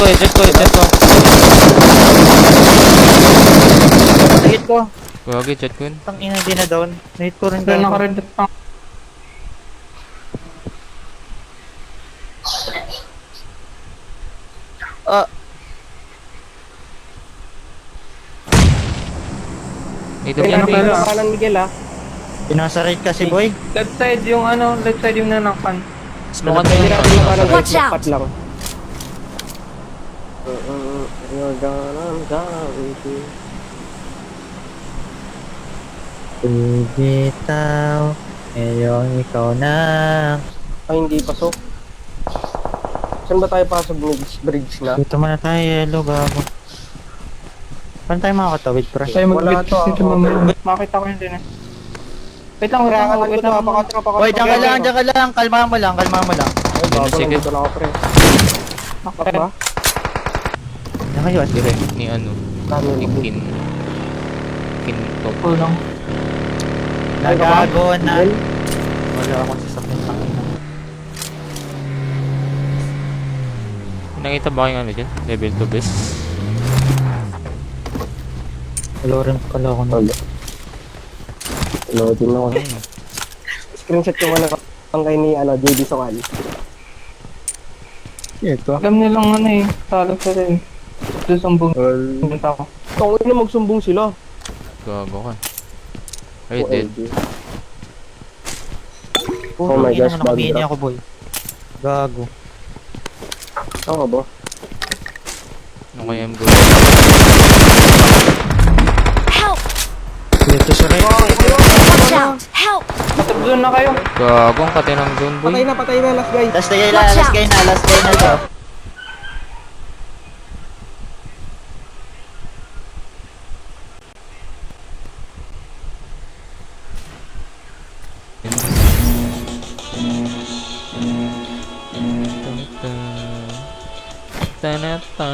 headshot ko. Hit ko. Gagi, chat ko yun. Tang ina, di na down. Nahit ko rin Pero down. naka-red dot pa. Ito Kaya ba? pala. Kanan Miguel ah. Pinasa right kasi boy. Left side yung nanakan. Smoke Pwede na natin yung kanan Watch right out. pat lang. You're gonna with you. Bitaw, ngayong ikaw na. Ay, hindi pasok. Saan ba tayo pasok? Bridge na? Dito muna tayo, yellow, gago. Paano tayo makakatawid, pre? Tayo Wala mag-bit to, dito mamaya. Makita ko yun din eh. Wait lang, wait lang. Boy, diyan ka lang. Kalma mo lang. Ay, bago Sige. nandito na ako pre. Bakit ba? Diyan kayo, at Direct ni ano, Kanan. ni Kin top. Kulang. nagago na. Miguel? Wala akong sasakyan pang ina. Nakita ba kayong ano dyan? Level 2 best? Wala ako na. Loading na ako. Screenshot ko muna ang kay ni JD Sokal. Ito. Alam nilang ano eh. Talo sa rin. Susumbong. Punta ako. Kung ina magsumbong sila. Gago ka. Ay, dead. Oh my gosh, bag nakabini drop. ako, boy. Gago. Ako ba? Ano kaya I'm good? Help! Dito sa right. Watch out! Help! Matabzon na kayo. Gago, ang kati ng zone boy. Patay na last guy. Last guy Watch out. na to. Tanata.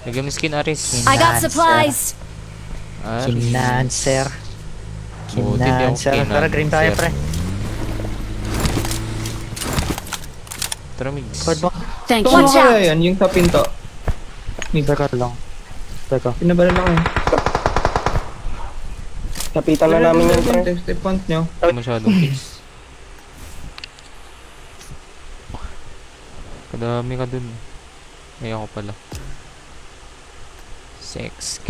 Lagyan mo skin Aris. I got supplies! Aris. Kinancer. Buti di ako Kinancer. Tara, green tayo, pre. Tara, Migs. Squad ba? Thank Ito you. ano kaya yan? Yung sa pinto. Teka lang. Teka. Pinabala lang kayo. Kapitan na namin yun pre. Step point nyo. Hindi masyadong kids. Kadami ka dun. Ay, ako pala. Sex.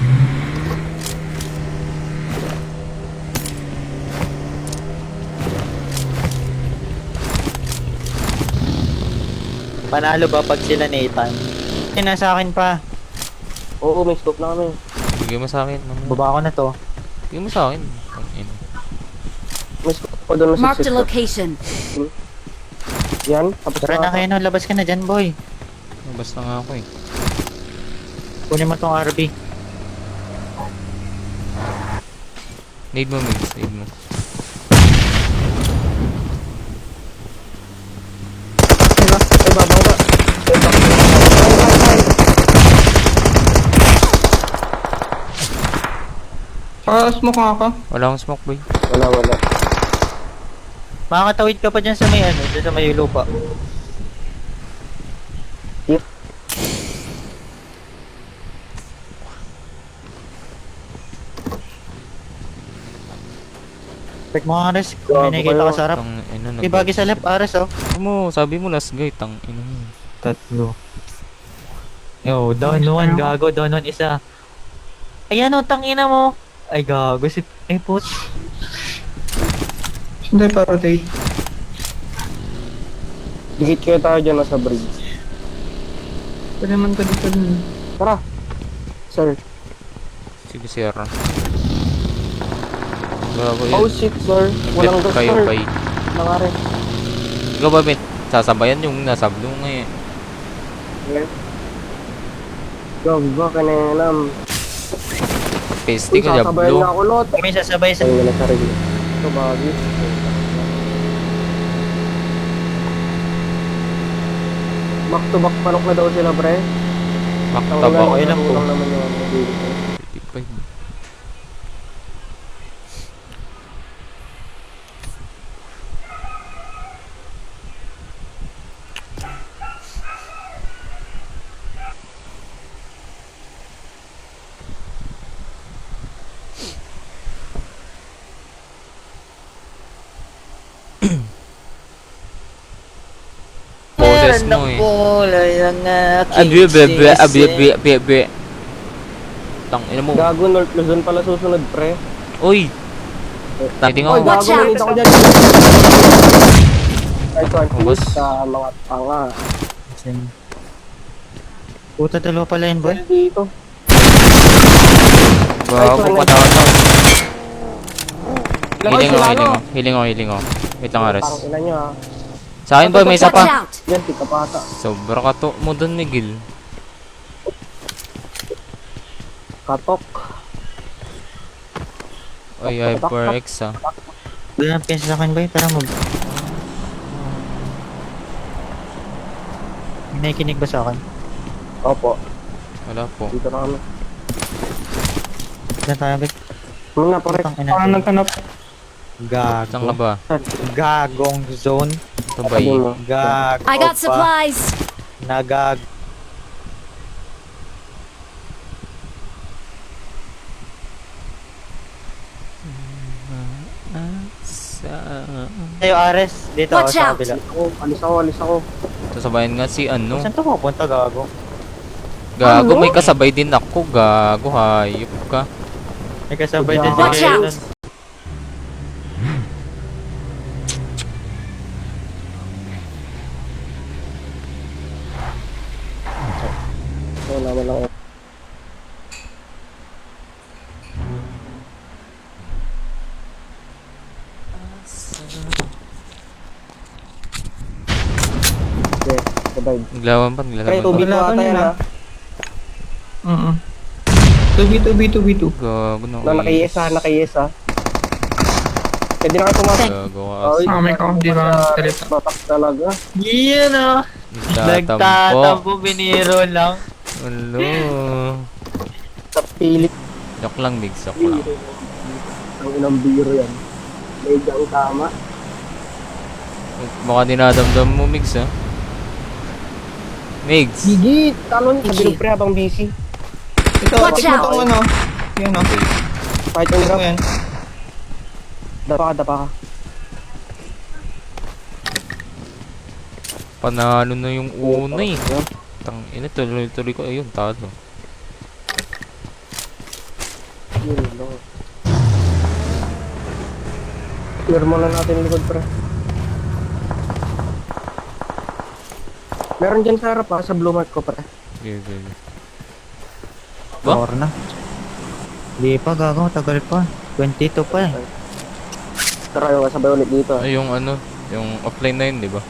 Panalo ba pag sila Nathan? Nasa akin pa. Oo, may scope na kami. Bigyan mo sa akin. Mamaya. Baba ko na to. Bigyan mo sa akin. Ang ina. May scope pa doon na Marked a 66. location. Yan, tapos Tara na kayo no, labas ka na dyan, boy. Basta nga ako eh. Kunin mo tong RB. Need mo, Migs. Need mo. Ay, babaw ba? Smoke nga ako. Wala akong smoke, boy. Wala. Makakatawid ka pa dyan sa may ano, dyan sa may lupa. Check mo Ares, kung may nakikita ka sa harap. Tang ina na. Ibagi sa left, Ares oh. Sabi mo last guy, tang ina mo. Tatlo. Yo, down one, gago, down one isa. Ayan o, tangina mo. Ay, gago si... Ay, put. Hindi pa rotate. Dikit kayo tayo dyan nasa bridge. Pwede naman ka dito dun. Tara. Sir. Sige, Sierra. Gago Oh yun. shit, sir. Walang Nag-left gas, kayo, sir. bay. Nangarin. Ikaw ba may sasabayan yung nasa blue ngayon? Gago ka na yan. Pasty Uy, ka dyan sasabayan blue. na ako, Lot. Kami sasabay sa... Ay, na sarili. Ito, bagay. Back to back panok na daw sila, pre. Maktaba ko yun lang po. Lang naman yung video ko. 55. Boses mo eh. Kulay ang Abi, bebe, abi, bebe, bebe. Tang, ina mo. Gago, North Luzon pala susunod, pre. Uy! Titing Oy, ako. Watch gago, out. nakita ko dyan. Ay, Ubos. sa mga tanga. Puta, dalawa pala yun, boy. Dito. Bago, Ay, patawad ako. Ay, sila, ano? Healing ako. Wait lang, Ares. Parang ina nyo, ha. Sa akin, boy, may isa Watch pa. out! Yan, tika pata. Sobra ka to mo dun, Miguel. Katok. Oy, HyperX ah. Boy, ang piyesa sa akin, boy. Tara mo. May nakikinig ba sa akin? Opo, Wala po. dito na kami. Diyan tayo, boy. Mga pare. Putang ina. Parang naghanap. Saan ka Gago. ba? Gagong zone. Ito ba Sabi mo. Gago I got pa. supplies! Nagag... Tayo, Ares. Dito ako Watch sa out. kabila. Alis ako. Sasabayan nga si ano. Saan to pupunta, gago? Gago, may kasabay din ako. Gago, hayop ka. May kasabay din si Watch Kayo out. dun. Wala mo lang. Okay, survive. Naglawan pa, Pre, naglaban tubig pa. mo ata yan, ha. Mm. 2v2v2v2. Gago na. Na, naka-ES, ha. Naka-ES, ha. Pwede na kayo pumasok. Gago ka. Oy, may count, di ba? Salita. Batak talaga. Yan ah. Nagtatampo. Nagtatampo, biniro lang. Hello. Sa pilit. Joke lang, Big. Joke lang. Ang inang biro yan. Medyo ang tama. Baka dinadamdam mo, Migs, ha? Migs. Gigit! Talon sa bilog pre habang busy. Ito, Watch check mo out. tong ano. Yan o. Kahit yung Check mo drop. yan. Dapa ka. Panalo na yung una eh. Tang ina, tuloy-tuloy ko. Ayun, talo. Yun lang. Clear mo na natin yung likod pre. Meron dyan sa harap ha, sa blue mark ko pre. Okay, okay. Ba? Or na. Di pa, gago. Tagal pa. 22 pa eh. Tara yung kasabay ulit dito. Ay, yung ano, yung offline na yun, di ba?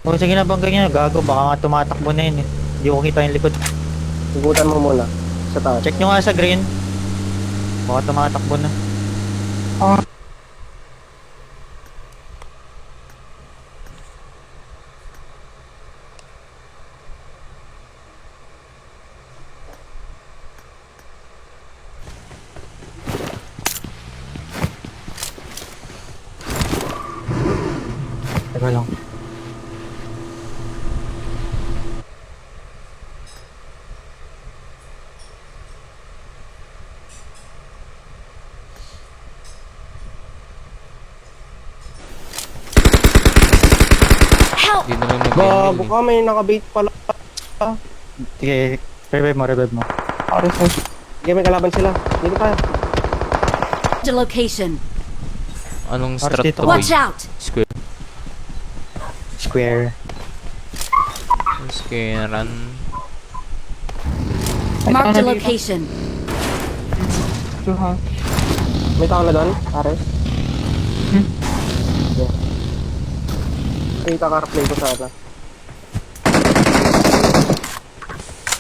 O sige na, bangga nyo. Gago, baka nga tumatakbo na yun eh. Hindi ko kita yung likod. Igutan mo muna sa taas. Check nyo nga sa green. Baka tumatakbo na. Teka lang. Help! Hindi naman Bago mag-email ka, may nakabait pala. Sige, revive mo, revive mo. Aris mo. Sige, may kalaban sila. Dito tayo. The location. Anong Ars strat dito. to, boy? Watch out! Square. Square. Square run. Marked a tao na dito. location. Duha. May tao na doon, Ares. Hmm. Okay, kaka-replay ko sana.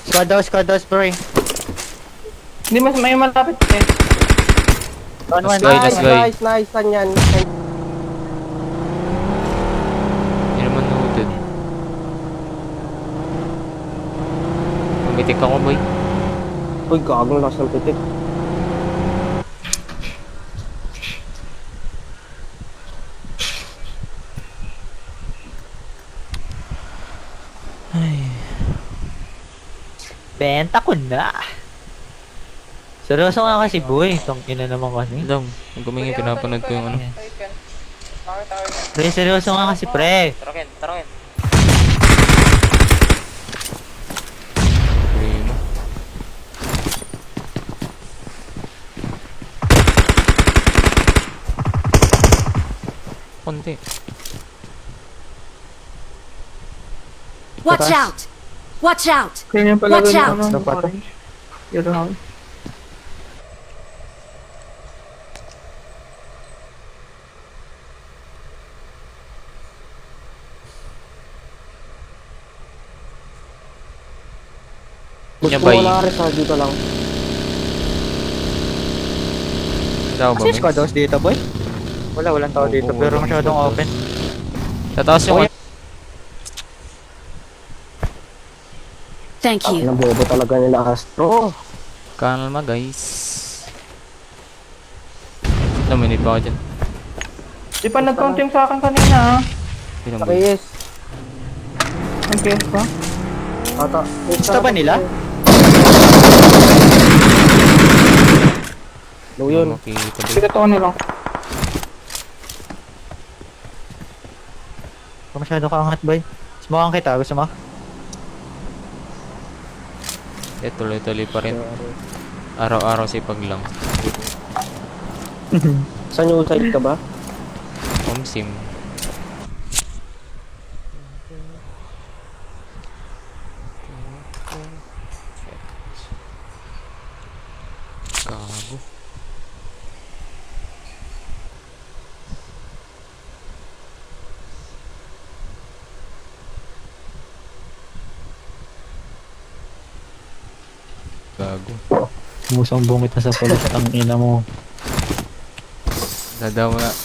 Squad house, bro. Hindi mas may malapit eh. Down one. Let's go, let's go. Nice. Saan yan? Hindi naman noted. Pumitik ako, boy. Uy, gagong lakas ng pitik. Benta ko na. Seryoso nga kasi, boy. Itong ina naman kasi. Dong, kung gumingi, pinapanood ko yung ano. Pre, seryoso nga kasi, pre. Tarokin. Primo. Konti. Watch out! Watch out! Kaya pala Watch ganun, out! ano, Dapat. orange. Yellow house. Gusto Yabay. mo na, Ares, ha? Dito lang. Tao ba, Kasi squad house dito, boy. Walang tao dito, pero masyadong open. Tataas yung... Thank you. Ang bobo talaga nila, Astro. Kalma, guys. Naminit pa ako dyan. Di pa nag-counting sa akin kanina ha. Pinang Nakiyes. Ang PS pa. Ata. Gusto ba nila? No yun. Makikita doon. Pinatuan nila. Kung masyado ka angat, boy. Smokean kita, gusto mo? Eh, tuloy-tuloy pa rin. Araw-araw sipag lang. Sa new site ka ba? Home sim. Gago. Gago. Musang bungit na sa pulis ang ina mo.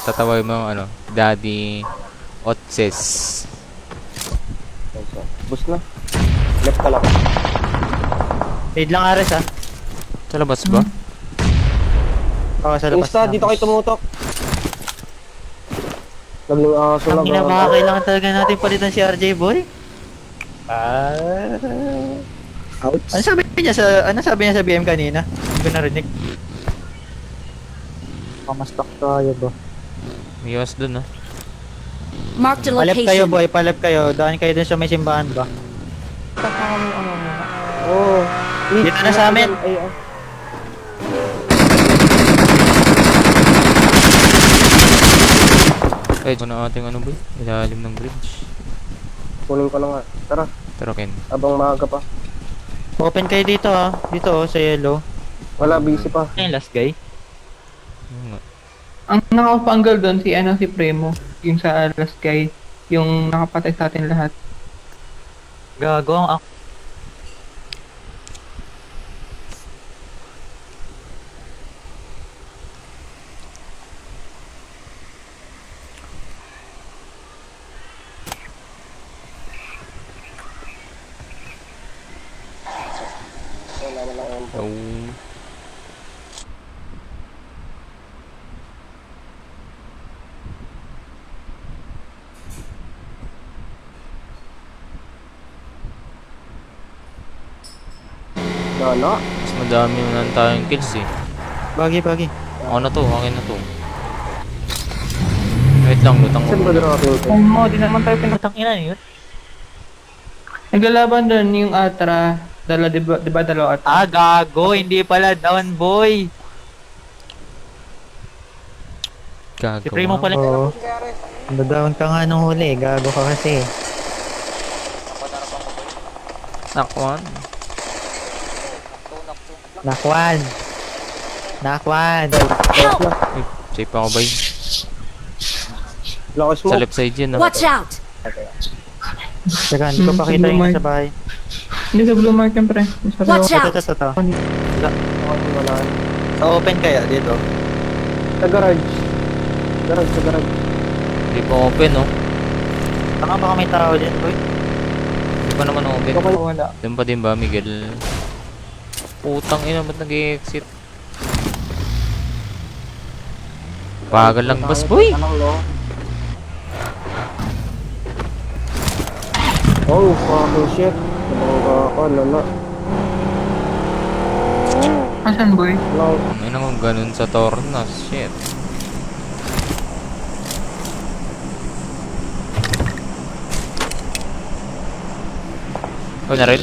Tatawag mo yung ano, Daddy Otses. Bus na. Left ka lang. Aid lang Ares ha. Sa labas ba? Oo, sa labas. Insta, dito kayo tumutok. Nagling aso na Ang ina, baka kailangan talaga natin palitan si RJ boy. Ouch. Ano sabi niya sa BM kanina? Hindi ko narinig. Pamastak tayo ba? May iwas dun, ah. Marked a Palep kayo location. boy, palep kayo. Daan kayo dun sa may simbahan ba? Oo. Dito na sa amin. Ay. Eh, ito na ating ano ba? Ilalim ng bridge. Kunin ko na nga. Tara. Pero Ken. Abang maaga pa. Open kayo dito ha. Dito oh, sa yellow. Wala, busy pa. Ano yung last guy? Ano nga. Ang nakapanggal doon si Primo. Yung sa last guy. Yung nakapatay sa atin lahat. Gago ang Oh. Lala. Mas madami na tayong kills eh. Bagi. Ako na to, akin na to. Wait lang, lutang ko. Saan ba dito natin ito? Oo, di naman tayo Matang ina yun. Naglalaban doon yung Atra. Diba dalawa Atra? Ah, gago. Hindi pala down boy. Gagawa. Si Primo pala. Oo. Down ka nga nung huli. Gago ka kasi. Nakwan. Nakwan. Nakwan. Help! Ay, safe ako bay. Wala ko Sa smoke. left side yan ah. Watch out! Teka, hindi ko Hmm, pakita blue yung mark. sa bahay. Hindi sa blue mark yan, pre. Sa Watch real. out! Ito. Wala. Sa open kaya dito? Sa garage. Sa garage. Hindi pa open oh. Baka may tao dyan, boy. Hindi pa naman open. Okay. Wala. Doon pa din ba, Miguel? Putang ina, ba't nag-exit? Bagal lang bas, boy! Anong no? Oh, fucking shit. Nabangga ako, lala. Asan, boy? Lang. May naman ganun sa Tornas, shit. Oh, na rin?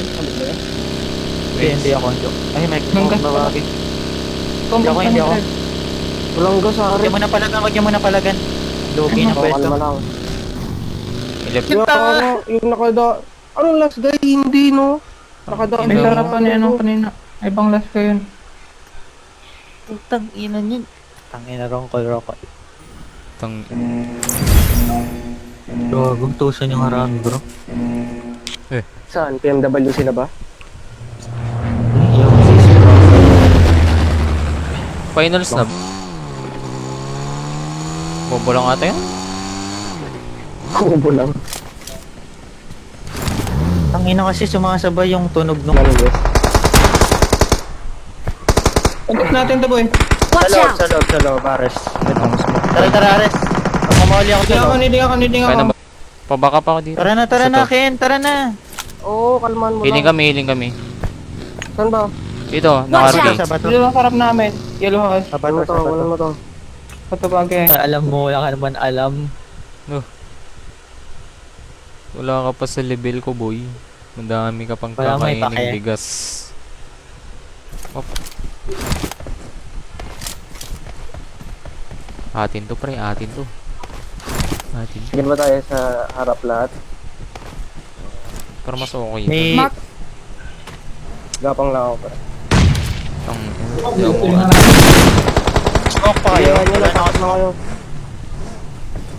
Hindi ako. Ay, may Manggas pa. babae. Combo Hindi ako. Walang gas, Huwag Ari. mo na palagan, huwag mo na palagan. Lugi na pwesto. Kalma lang. Ilip. Yung yung nakada... Anong last guy? Hindi, no? Nakada... May sarapan ni anong kanina. Ay, bang last ko yun. Tang ina niyan. Tang ina rongkol. Tang... Gagong tusan yung harami, bro. Saan? PMW sila ba? Yung sisira. Finals na. Bobo lang ata yan? Kubo lang. Tang ina kasi sumasabay yung tunog nung... Ano guys? Pagkas natin to, boy. Watch out! Sa loob, Ares. Tara, Ares. Mamali ako sa loob. Hindi Kaya ako. na ba? Pabaka pa ako dito. Tara na, Sa to. Ken. Tara na. Oo, kalman mo Healing lang. kami. Saan ba? Dito, Watch naka-RP. Sa bato. Dito lang sarap namin. Yellow house. Sa Ano bato, to? sa bato. Ano mo to? Patubagay. Alam mo, wala ka naman alam. Wala ka pa sa level ko, boy. Madami ka pang Wala, may kakainin pake. bigas. Op. Atin to, pre. Atin to. Sige ba tayo sa harap lahat? Para mas okay. May... Mark, Gapang lang ako pa. Ang... Smoke pa kayo. Kaya nyo na, takas na kayo.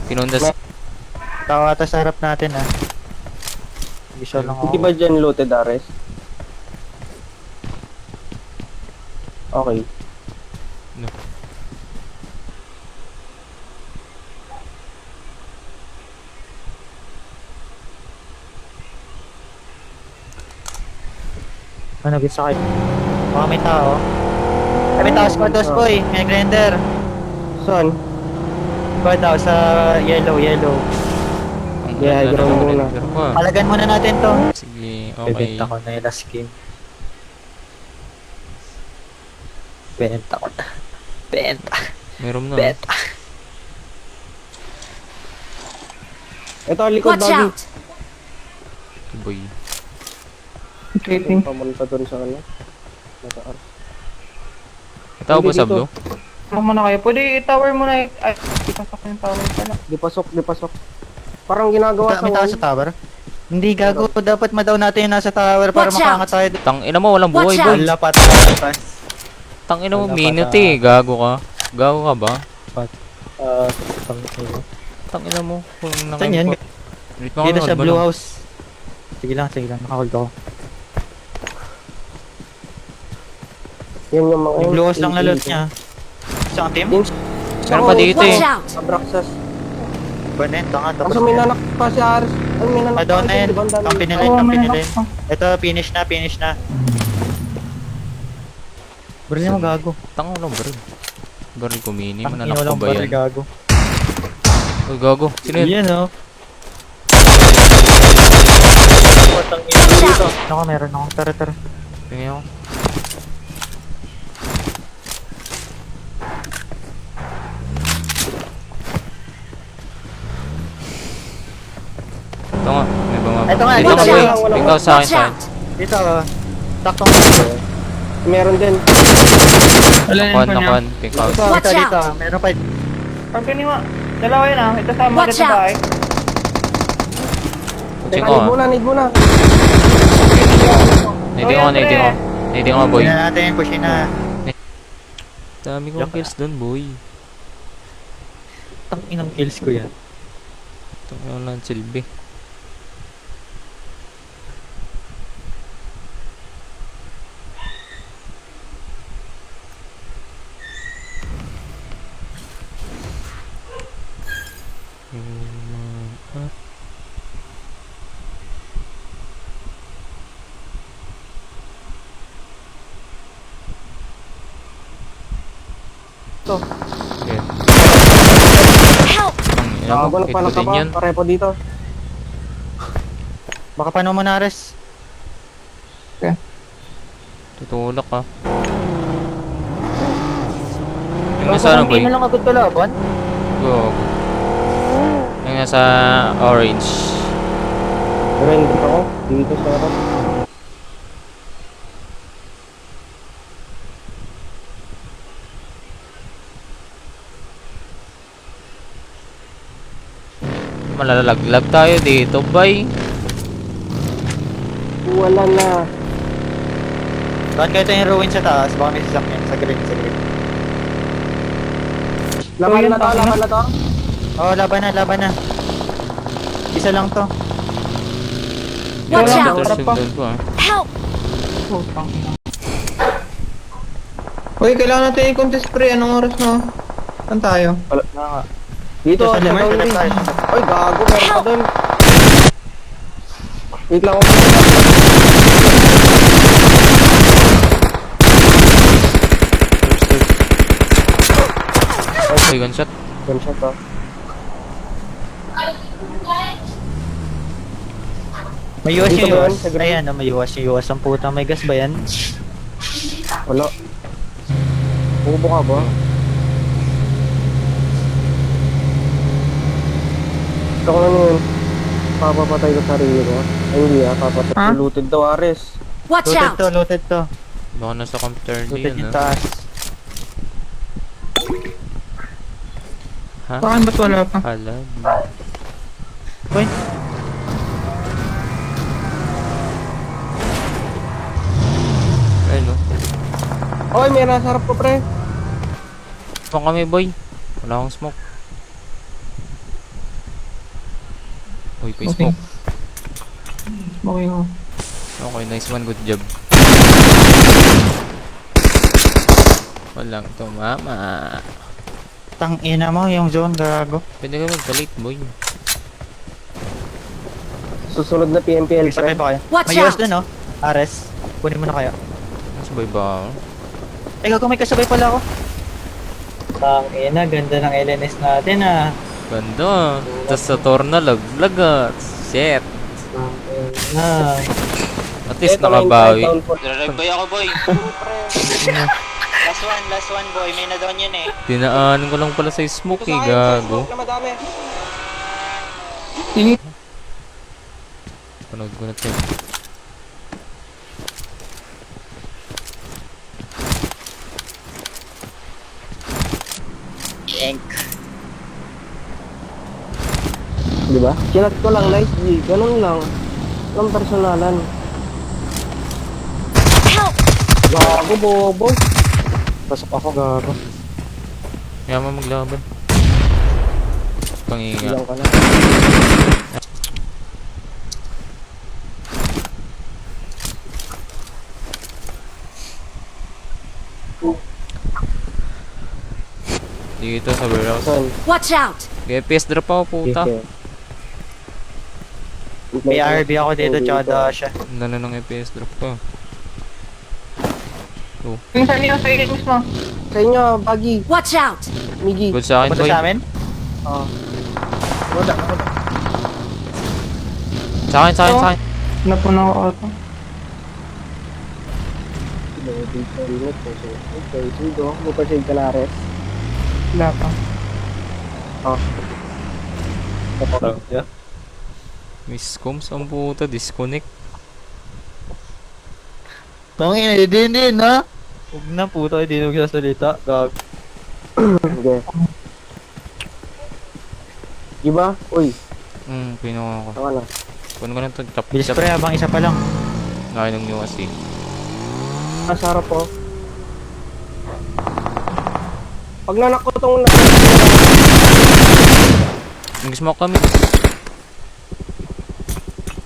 Pinundas. Tawa ata sa harap natin, ah. Visual lang Hindi ako. ba dyan looted, Ares? Okay. No. Ano, gusto kayo? Baka may tao. Ay, may tao squad house, boy. May grinder. Saan? Squad house sa yellow. Ang Yeah, ganda ground ng muna. render ko, ah. Palagan muna natin to. Sige, okay. Bebenta ko na yung last game. Benta ko na. Meron na. Benta. Ito, likod watch bagi. out! Boy. Trading. Pamunta dun sa ano. Mataas. Tao ba Hindi sa dito. blue? Ano muna kayo? Pwede i-tower muna. Ay, ipasok yung tower pala. Di pasok. Parang ginagawa sa May tao wall. sa tower? Hindi, gago. Dapat madaw natin yung nasa tower para Watch makaangat tayo. Tang ina mo, walang buhay, Watch boy. out. Wala pa. Tang ina mo, Wala pa minute eh. Gago ka. Gago ka ba? Tang ina mo. Kung Saan yan? Wait, mga Dito sa nanood ba blue lang? house. Sige lang. Nakahold ako. Yun yung mga... Yung blue house lang na loot niya. Isang team? Meron pa dito Watch eh. out! Abraxas. Banet, tanga. Kaso may nanak pa si Ares. Ay, may nanak Down na yan. Di ba ang dami? Ang pinilain, Oo, ang may pinilain. knock pa. Ito, finish na. Baril mo gago. Tang ulang baril. Baril ko mini. Ang Mananak ko walang ba baril yan? gago. Uy, gago. Sino yun? Yan, oh. Watch out! Ako, meron ako. Tara. Tingnan ako. Ito nga. May bumaba. Ito nga, Dito watch ka, boy. out. Ikaw sa akin, Watch sa akin. out! Dito, oh. Taktong Meron din. Wala na Nakuan, info niya. nakuan. Pink house. Watch dito. out. Meron pa. Pag kaniwa. Dalawa yun ah. Ito sa mga Watch out. babae. Kutsing Teka, ko need ah. muna. Nading ako. Hindi nga boy. Pushin na natin, pushin na. Dami kong kills dun boy. Tang inang kills ko yan. Itong yun lang silbi. Ito. Okay. Help! Ang ina mo, Gago, hit ko nagpanak ka din ba? yan. Parepo dito. Baka paano mo na, Ares? Tutulak ka. Yung nasa ano boy? Hindi na lang agad kalaban. Go. Yung nasa orange. Render ako. Dito sa harap. Malalaglag tayo dito, bay. Wala na. Saan kayo yung ruin sa taas? Baka may sasakyan. Sa green, sa green. Laban na to, laban na to. Oh, laban na. Isa lang to. Watch Wala, out! harap pa. Sundan ko ah. Help! Putang ina. Uy, kailangan natin i-contest pre. Anong oras na? Saan tayo? Wala. Na nga. Dito, Sa sa left, sa left downway. tayo. Ay, gago, meron pa doon. Wait lang ako. Ay, gunshot. Gunshot ah. May iwas Dito yung ba yan? iwas. Sa green? Ayan, may iwas. Ang puta, may gas ba yan? Wala. Bubo ka ba? Ito ko ano yun. Papapatay ko sarili ko. Ay, hindi ah, papatay. Ha? Looted daw, Ares. Watch out! Looted to. Baka nasa computer Looted din yung ah. taas. Ha? Bakit ba't wala pa? Hala. Uy, Ayun no. Oy, may nasa harap ko, pre. Smoke kami boy. Wala akong smoke. Uy, pa Okay. smoke. Okay ko. Okay, nice one. Good job. Walang tumama. tang ina mo yung zone, gago. Pwede ka magpalit boy. Susunod na PMPL, Sabay pre. pa kayo. Watch May iwas out! dun, oh. Ares, kunin mo na kaya. Mas boy ba ako? Eh, gago, may kasabay pala ako. Tang ina, ganda ng LNS natin, ah. Ganda. Tapos sa Torna laglag ah. Shit. Na. At least Ito, may nakabawi. down for- Boy ako, boy. Last one, boy. May na-down yun eh. Dinaanan ko lang pala sa smoke eh, gago. Na madami. Panood ko na ito. Di ba? Kinat ko lang, nice G. Ganun lang. Walang personalan. Help! Gago, bobo. Pasok ako, gago. Kaya mo maglaban. Panginga. Ilang ka na. Dito sa warehouse. Saan? Watch out! Kaya PS drop ako puta. May RB ako dito, tsaka Dasha. Nano ng FPS drop ko. Yung saan yung sa ilit mismo? Sa inyo, Baggy, Watch out! Miggy. Good sa akin Punta boy. sa amin? Ah. Sa akin, sa akin, sa akin. Napuna ko auto. Okay, dito. Mupasig ka na, Ares. Wala pa. Miss Combs ang puta. Disconnect. Tang ina, din, ha? Huwag na, puta, hindi nung sasalita. Gago. Okay. Diba? Uy, Pinuha ko. tama na. Kunin ko na ito. Chop, Bilis chop. pre, habang isa pa lang. Nakain ng new kasi. Nasa harap po. Pag nanak ko tong Nag-smoke kami.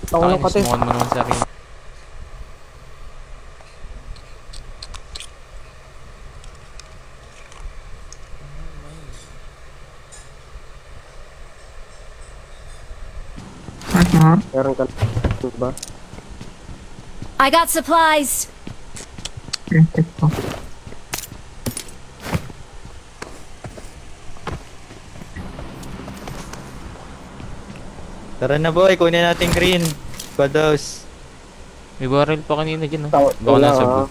ako ng kate. Smoke mo naman sa akin. Meron ka ba? I got supplies. Check ko. Tara na boy, kunin natin green. Squados. May barrel pa kanina dyan, Tao, ah. Baka nasa ah. blue.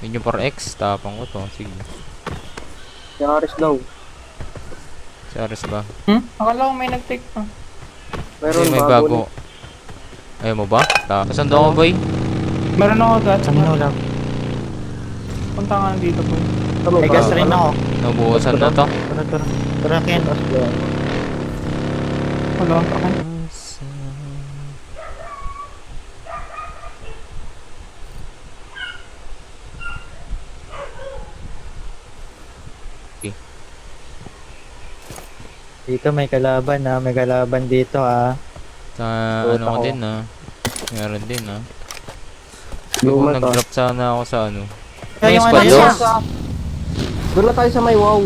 Yun yung 4X, tapang ko to. Sige. Si Aris daw. Si Ares ba? Akala ko may nag-take pa. Meron Hindi, may bago. bago. Ayaw mo ba? Kasando ko, boy. Meron ako gas. Sa minulaw. Punta nga dito po. May gas rin ako. Nabuhusan na to. Tara, tara. Tara, Ken. Wala pa ka. Dito may kalaban ha. May kalaban dito ha. Sa Buhat ano ko ako. din, ah. Meron din, ah. Luma to. Nag-drop sana ako sa ano. Ay, yung squad ano Watch yun? out. Doon na tayo sa may wow.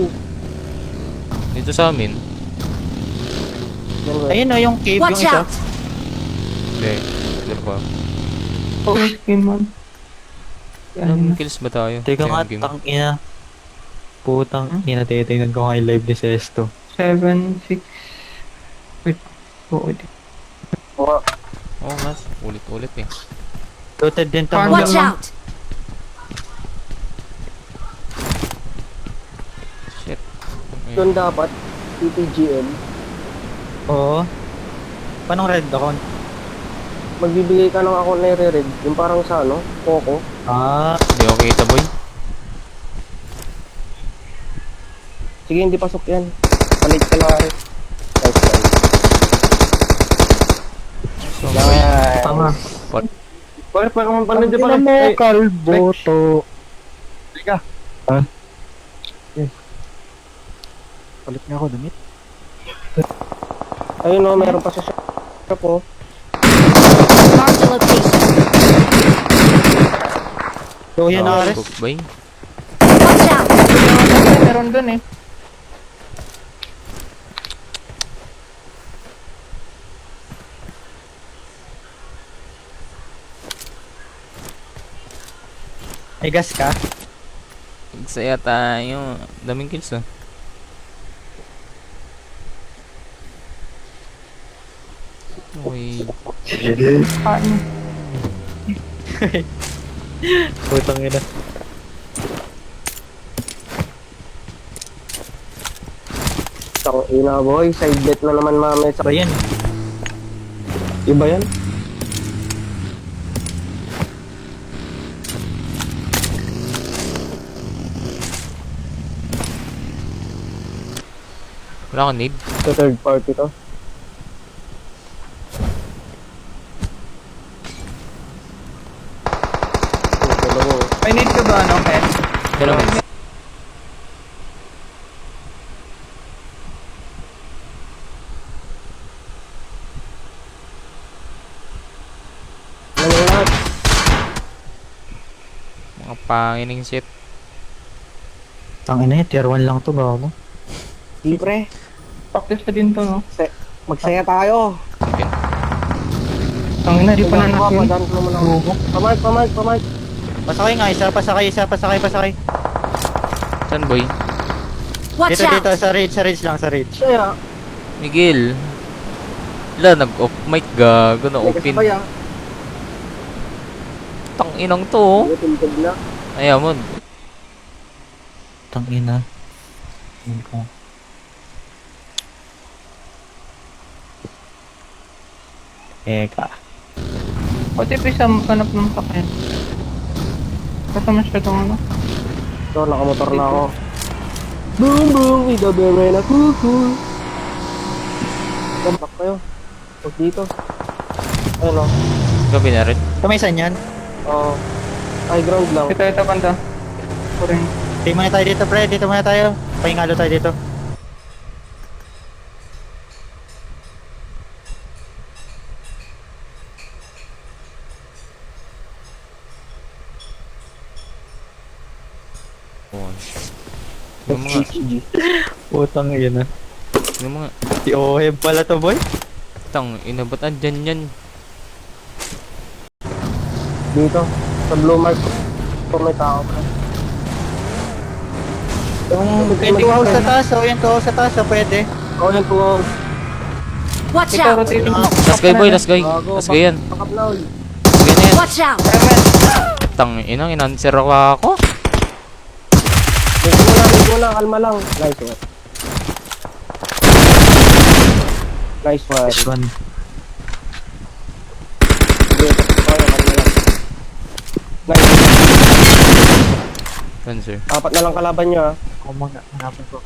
Dito sa amin. Yan, Ayun o, yung cave yung Watch isa. out. Hindi. Ano pa? Oh, skin man. Ilang kills ba tayo? Teka Sa nga, game? tang ina. Putang ina, titignan ko nga yung live ni Sesto. 7, 6. Wait. Oo, wait. Oo. Oo nga, ulit-ulit eh. Looted din to. Paano? Watch out. Shit. Ayun. Doon dapat, TTGM, Oo. Paano red account? magbibigay ka ng account na i-read. Yung parang sa ano, Coco. Ah, Hindi ako kita, boy. Sige, hindi pasok yan. Palit ka na rin. Nice one. So, Nice. Tama. Pare, pa naman pala dyan pare. mo, Ay, kalboto. Teka. Ha? Palit niya ako damit. Ayun o, meron pa sa shop o. Mark the location. So, yan na Ares. Boy. Watch out. Meron dun eh. May gas ka? Nagsaya tayo. Daming kills, ah. Uy. Paano? Putang ina. Tang ina boy, side bet na naman mamay sa... Ba yan? Iba yan? Wala kang need. Sa third party to. Dalawa. May need ka ba ano, Ken? Dalawa. Ano yung lahat? Mga pangining shit. Tang ina yan, tier 1 lang to gago. Di pre, Practice pa din to, no? magsaya tayo. Ang ina, di pa na natin. Padan ko naman ako. Pamark. Pasakay nga, isa, pasakay. Saan, boy? Watch Dito, out. sa ridge lang, sa ridge. Saya, Miguel. Wala, nag-off mic, gago na may open. kasabay ah. Tang inang to, oh. Tintog na. Ayaw mo. Tang ina. Yun ko. Eka. Pati pa isang hanap ng sakyan. Kasama siya itong ano. So, nakamotor na ako. Boom boom, with the berena cuckoo. Dampak kayo. Huwag dito. Ayun o. Gabi na rin. Kamisan yan? Oo. High ground lang. Ito, banda. Kuring. Stay muna tayo dito, pre. Dito muna tayo. Pahingalo tayo dito. Yung mga, Putang ina. yung mga, Si Oheb pala to, boy. tang, inabot andyan yan. Dito. Sa blue mark. Kung may tao pa. Yung Yung 2 house sa taas, oh. Yung 2 house sa taas, oh. Pwede. Oh, yung tuwang. Watch Ito, out! rotating. Last guy boy, last guy. Last guy yan. Pakap na ulit. Last guy na yan. Watch out! Tang, inanswer ako. Medyo mo lang, kalma lang. Nice one. Nice one. This one. Sige, kalma lang. Nice. Answer. Apat na lang kalaban nyo, ha. Hanapin ko.